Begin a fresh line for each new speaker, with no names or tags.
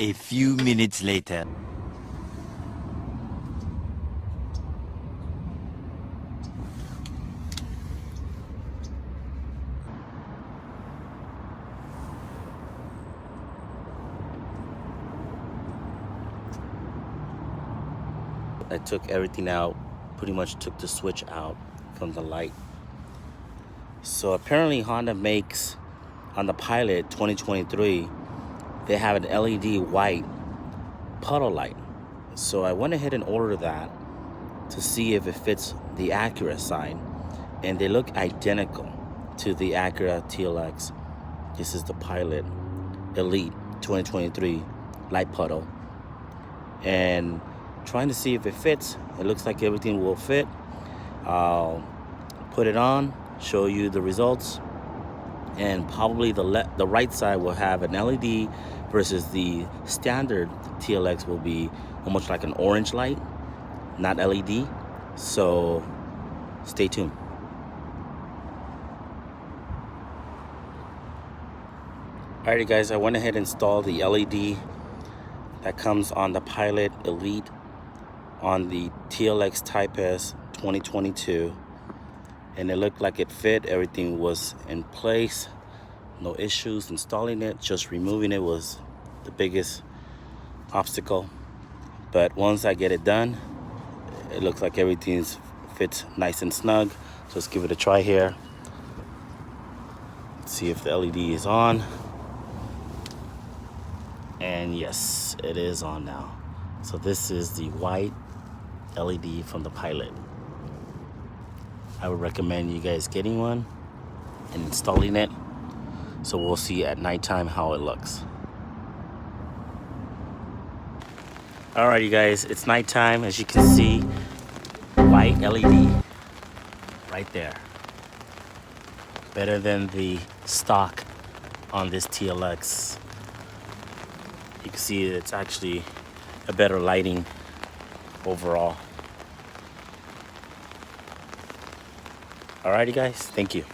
A few minutes later.
I took everything out, pretty much took the switch out from the light. So apparently Honda makes, on the Pilot 2023, they have an LED white puddle light. So I went ahead and ordered that to see if it fits the Acura side. And they look identical to the Acura TLX. This is the Pilot Elite 2023 light puddle. And trying to see if it fits. It looks like everything will fit. I'll put it on, show you the results, and probably the right side will have an LED versus the standard TLX will be almost like an orange light, not LED. So stay tuned. Alrighty guys, I went ahead and installed the LED that comes on the Pilot Elite on the TLX Type S 2022, and it looked like it fit. Everything was in place, no issues installing it. Just removing it was the biggest obstacle, but once I get it done, it looks like everything fits nice and snug. So let's give it a try here. Let's see if the LED is on, and yes, it is on now. So this is the white LED from the Pilot. I would recommend you guys getting one and installing it, so we'll see at nighttime how it looks. Alright you guys, it's nighttime. As you can see, white LED right there. Better than the stock on this TLX. You can see it's actually a better lighting overall. Alrighty guys, thank you.